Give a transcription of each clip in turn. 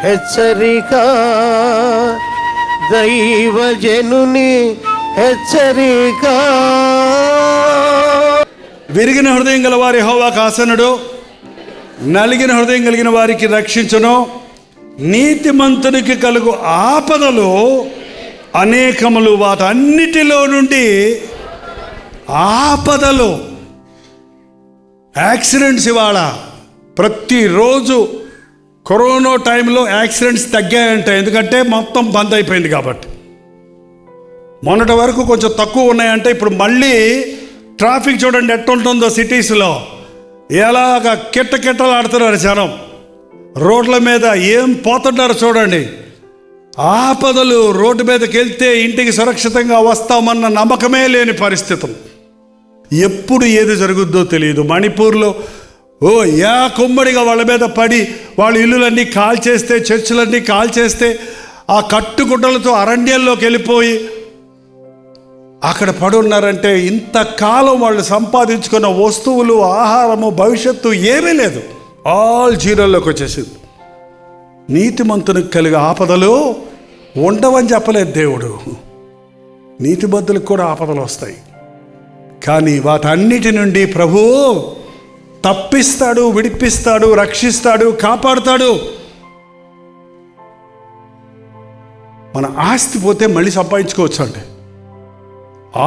హెచ్చరిక, దైవజనుని హెచ్చరిక. విరిగిన హృదయం గల వారి యెహోవాకు ఆసనుడు, నలిగిన హృదయం కలిగిన వారికి రక్షించును. నీతిమంతునికి కలుగు ఆపదలు అనేకములు, వాటన్నిటిలో నుండి ఆపదలు. యాక్సిడెంట్స్ ఇవాళ ప్రతిరోజు కరోనా టైంలో యాక్సిడెంట్స్ తగ్గాయంట, ఎందుకంటే మొత్తం బంద్ అయిపోయింది కాబట్టి. మొన్నటి వరకు కొంచెం తక్కువ ఉన్నాయంటే ఇప్పుడు మళ్ళీ ట్రాఫిక్ చూడండి ఎట్టుంటుందో సిటీస్లో. ఎలాగ కిట్టకిట్టలాడుతున్నారు జనం రోడ్ల మీద, ఏం పోతున్నారు చూడండి. ఆపదలు, రోడ్డు మీదకి వెళ్తే ఇంటికి సురక్షితంగా వస్తామన్న నమ్మకమే లేని పరిస్థితులు. ఎప్పుడు ఏది జరుగుద్దో తెలియదు. మణిపూర్లో కుమ్మడిగా వాళ్ళ మీద పడి వాళ్ళ ఇల్లులన్నీ కాల్చేస్తే, చర్చిలన్నీ కాల్చేస్తే, ఆ కట్టుగుడ్డలతో అరణ్యంలోకి వెళ్ళిపోయి అక్కడ పడున్నారంటే ఇంతకాలం వాళ్ళు సంపాదించుకున్న వస్తువులు, ఆహారము, భవిష్యత్తు ఏమీ లేదు. ఆల్ జీరోల్లోకి వచ్చేసింది. నీతిమంతునికి కలిగే ఆపదలు ఉండవని చెప్పలేదు దేవుడు. నీతిమంతులకు కూడా ఆపదలు వస్తాయి, కానీ వాటన్నిటి నుండి ప్రభువు తప్పిస్తాడు, విడిపిస్తాడు, రక్షిస్తాడు, కాపాడుతాడు. మన ఆస్తి పోతే మళ్ళీ సంపాదించుకోవచ్చు అండి.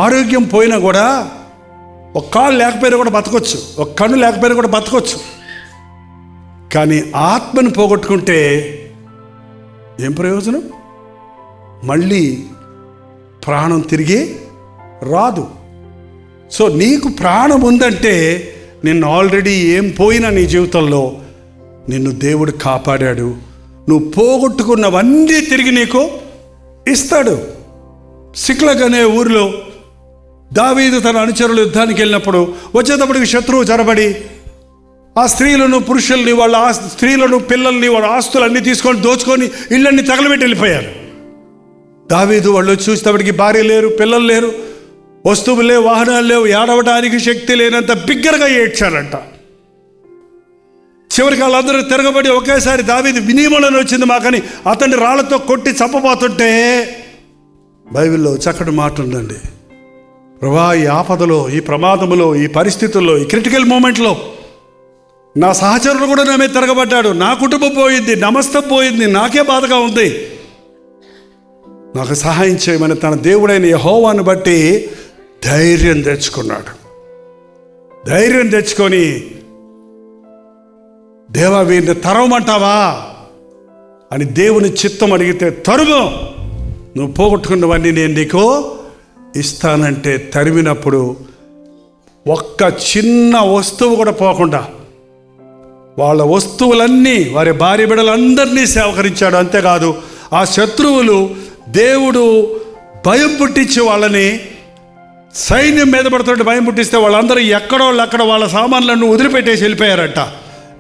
ఆరోగ్యం పోయినా కూడా, ఒక కాళ్ళు లేకపోయినా కూడా బతకొచ్చు, ఒక కన్ను లేకపోయినా కూడా బతకొచ్చు. కానీ ఆత్మను పోగొట్టుకుంటే ఏం ప్రయోజనం? మళ్ళీ ప్రాణం తిరిగి రాదు. సో నీకు ప్రాణం ఉందంటే నిన్ను ఆల్రెడీ ఏం పోయినా నీ జీవితంలో నిన్ను దేవుడు కాపాడాడు. నువ్వు పోగొట్టుకున్నవన్నీ తిరిగి నీకు ఇస్తాడు. సిక్లగ్ అనే ఊరిలో దావీదు తన అనుచరులు యుద్ధానికి వెళ్ళినప్పుడు వచ్చేటప్పటికి శత్రువు జరబడి ఆ స్త్రీలను, పురుషుల్ని, వాళ్ళ స్త్రీలను, పిల్లల్ని, వాళ్ళ ఆస్తులన్నీ తీసుకొని దోచుకొని ఇళ్ళన్నీ తగలబెట్టి వెళ్ళిపోయారు. దావీదు వాళ్ళు చూసేటప్పటికి భార్య లేరు, పిల్లలు లేరు, వస్తువులు లేవు, వాహనాలు లేవు, ఏడవడానికి శక్తి లేనంత బిగ్గరగా ఏడ్చారంట. చివరికి వాళ్ళందరూ తిరగబడి ఒకేసారి దావీదు వినియమలను వచ్చింది మాకని అతన్ని రాళ్లతో కొట్టి చంపబోతుంటే బైబిల్లో చక్కటి మాట ఉందండి. ప్రభా, ఈ ఆపదలో, ఈ ప్రమాదములో, ఈ పరిస్థితుల్లో, ఈ క్రిటికల్ మూమెంట్లో నా సహచరులు కూడా నా మీద తిరగబడ్డాడు, నా కుటుంబం పోయింది, నమస్తం పోయింది, నాకే బాధగా ఉంది, నాకు సహాయం చేయమని తన దేవుడైన యెహోవాను బట్టి ధైర్యం తెచ్చుకున్నాడు. ధైర్యం తెచ్చుకొని, దేవా వీరిని తరవమంటావా అని దేవుని చిత్తం అడిగితే, తరుము, నువ్వు పోగొట్టుకున్నవన్నీ నేను నీకు ఇస్తానంటే తరిమినప్పుడు ఒక్క చిన్న వస్తువు కూడా పోకుండా వాళ్ళ వస్తువులన్నీ, వారి భార్య బిడ్డలందరినీ సేవకరించాడు. అంతేకాదు ఆ శత్రువులు దేవుడు భయం పుట్టించి వాళ్ళని, సైన్యం మీద పడుతుంటే భయం పుట్టిస్తే వాళ్ళందరూ ఎక్కడోళ్ళక్కడ వాళ్ళ సామాన్లను వదిలిపెట్టేసి వెళ్ళిపోయారట.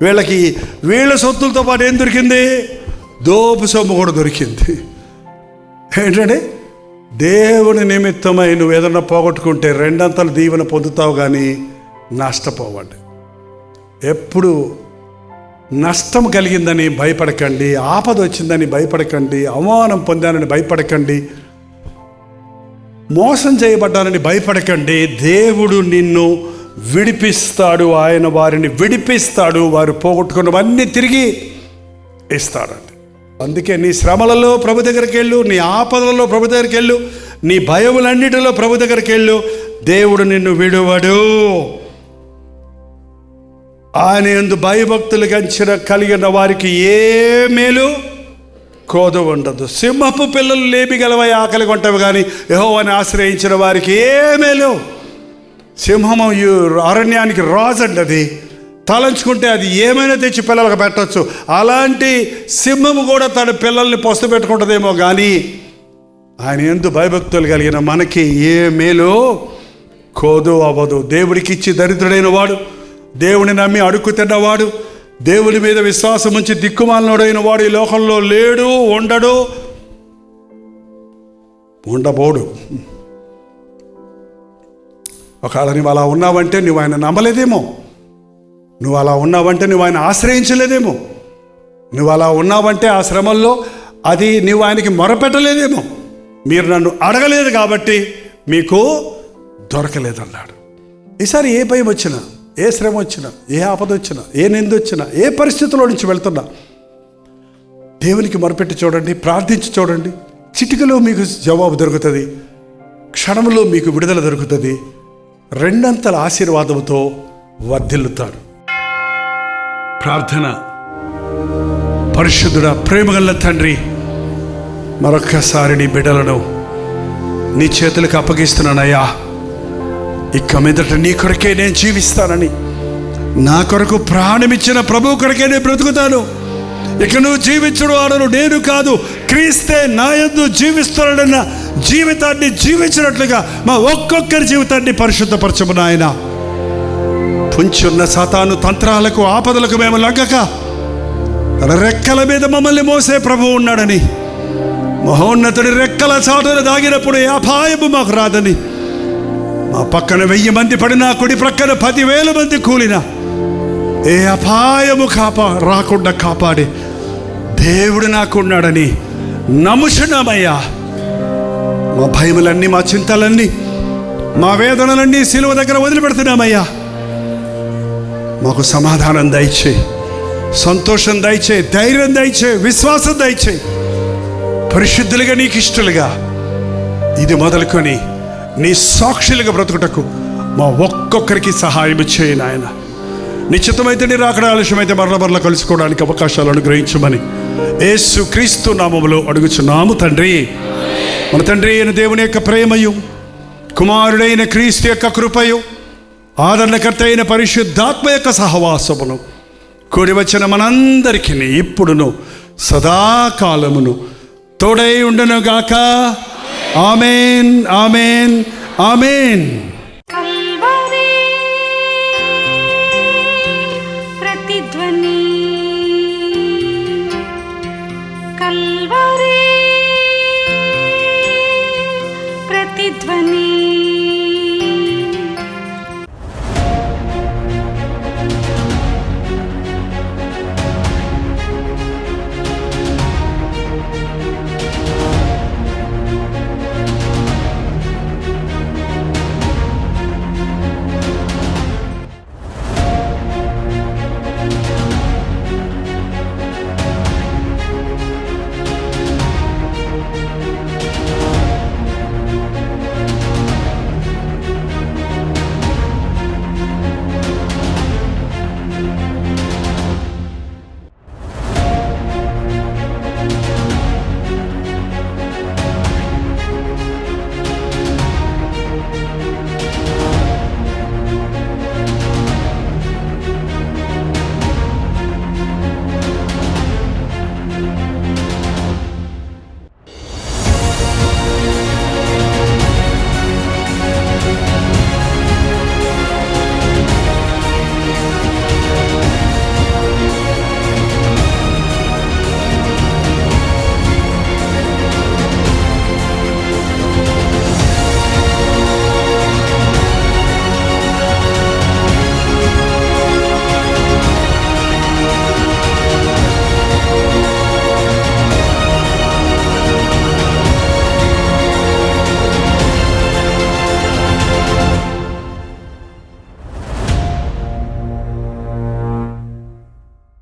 వీళ్ళకి వీళ్ళ సొత్తులతో పాటు ఏం దొరికింది? దోపు సొమ్ము కూడా దొరికింది. ఏంటంటే దేవుని నిమిత్తమై నువ్వు ఏదన్నా పోగొట్టుకుంటే రెండంతలు దీవెన పొందుతావు, కానీ నష్టపోవండి. ఎప్పుడు నష్టం కలిగిందని భయపడకండి, ఆపద వచ్చిందని భయపడకండి, అవమానం పొందానని భయపడకండి, మోసం చేయబడ్డానని భయపడకండి. దేవుడు నిన్ను విడిపిస్తాడు, ఆయన వారిని విడిపిస్తాడు, వారు పోగొట్టుకున్నవన్నీ తిరిగి ఇస్తాడండి. అందుకే నీ శ్రమలలో ప్రభు దగ్గరికి వెళ్ళు, నీ ఆపదలలో ప్రభు దగ్గరికి వెళ్ళు, నీ భయములన్నిటిలో ప్రభు దగ్గరికి వెళ్ళు. దేవుడు నిన్ను విడువడు. ఆయన యందు భయభక్తులు కలిగిన వారికి ఏ మేలు కోద ఉండదు. సింహపు పిల్లలు లేపి గలవై ఆకలి కొంటవి, కానీ యెహోవాని ఆశ్రయించిన వారికి ఏ మేలు. సింహము అరణ్యానికి రాజండి, అది తలంచుకుంటే అది ఏమైనా తెచ్చి పిల్లలకు పెట్టచ్చు. అలాంటి సింహము కూడా తన పిల్లల్ని పొస్తు పెట్టుకుంటుందేమో, కానీ ఆయన యందు భయభక్తులు కలిగిన మనకి ఏ మేలు కోదు అవ్వదు. దేవుడికి ఇచ్చి దరిద్రుడైన వాడు, దేవుని నమ్మి అడుక్కు తిన్నవాడు, దేవుని మీద విశ్వాసం ఉంచి దిక్కుమాలినోడైన వాడు ఈ లోకంలో లేడు, ఉండడు, ఉండబోడు. ఒకవేళ నువ్వు అలా ఉన్నావంటే నువ్వు ఆయన నమ్మలేదేమో, నువ్వు అలా ఉన్నావంటే నువ్వు ఆయన ఆశ్రయించలేదేమో, నువ్వు అలా ఉన్నావంటే ఆ శ్రమల్లో అది నువ్వు ఆయనకి మొరపెట్టలేదేమో, మీరు నన్ను అడగలేదు కాబట్టి మీకు దొరకలేదన్నాడు. ఈసారి ఏ భయం వచ్చినా, ఏ శ్రమ వచ్చినా, ఏ ఆపద వచ్చినా, ఏ నింద వచ్చినా, ఏ పరిస్థితుల్లో నుంచి వెళ్తున్నా దేవునికి మొరపెట్టి చూడండి, ప్రార్థించి చూడండి. చిటికలో మీకు జవాబు దొరుకుతుంది, క్షణంలో మీకు విడుదల దొరుకుతుంది. రెండంతల ఆశీర్వాదంతో వర్ధిల్లుతారు. ప్రార్థన. పరిశుద్ధుడా, ప్రేమగల తండ్రి, మరొక్కసారి నీ బిడ్డలను నీ చేతులకు అప్పగిస్తున్నానయ్యా. ఇక మీదట నీ కొరకే నేను జీవిస్తానని, నా కొరకు ప్రాణమిచ్చిన ప్రభు కొరకే నేను బ్రతుకుతాను. ఇక నువ్వు జీవించడు ఆడను నేను కాదు, క్రీస్తే నా యందు జీవిస్తున్నాడన్న జీవితాన్ని జీవించినట్లుగా మా ఒక్కొక్కరి జీవితాన్ని పరిశుద్ధపరచము నాయన. పుంచున్న సాతాను తంత్రాలకు, ఆపదలకు మేము లగ్గక తన రెక్కల మీద మమ్మల్ని మోసే ప్రభు ఉన్నాడని, మహోన్నతుడి రెక్కల చాటున దాగినప్పుడు ఏ అపాయము మాకు రాదని, మా పక్కన 1000 మంది పడినా, కుడి ప్రక్కన 10,000 మంది కూలినా ఏ అపాయము రాకుండా కాపాడి దేవుడు నాకున్నాడని నమ్ముచున్నామయ్యా. మా భయములన్నీ, మా చింతలన్నీ, మా వేదనలన్నీ సిలువ దగ్గర వదిలిపెడుతున్నామయ్యా. మాకు సమాధానం దయచేయి, సంతోషం దయచేయి, ధైర్యం దయచేయి, విశ్వాసం దయచేయి. పరిశుద్ధులుగా, నీకు ఇష్టలుగా ఇది మొదలుకొని నీ సాక్షులుగా బ్రతుకుటకు మా ఒక్కొక్కరికి సహాయం చేయి నాయన. నిశ్చితమైతే నీ రాకడ ఆలస్యమైతే మరల కలుసుకోవడానికి అవకాశాలు అనుగ్రహించమని యేసు క్రీస్తు నామములో అడుగుచున్నాము తండ్రి. మన తండ్రి అయిన దేవుని యొక్క ప్రేమయు, కుమారుడైన క్రీస్తు యొక్క కృపయు, ఆదరణకర్త అయిన పరిశుద్ధాత్మ యొక్క సహవాసమును కూడి వచ్చిన మనందరికీ ఇప్పుడును సదాకాలమును తోడై ఉండును గాక. ఆమేన్, ఆమేన్, ఆమేన్. ప్రతిధ్వని కల్వరి ప్రతిధ్వని.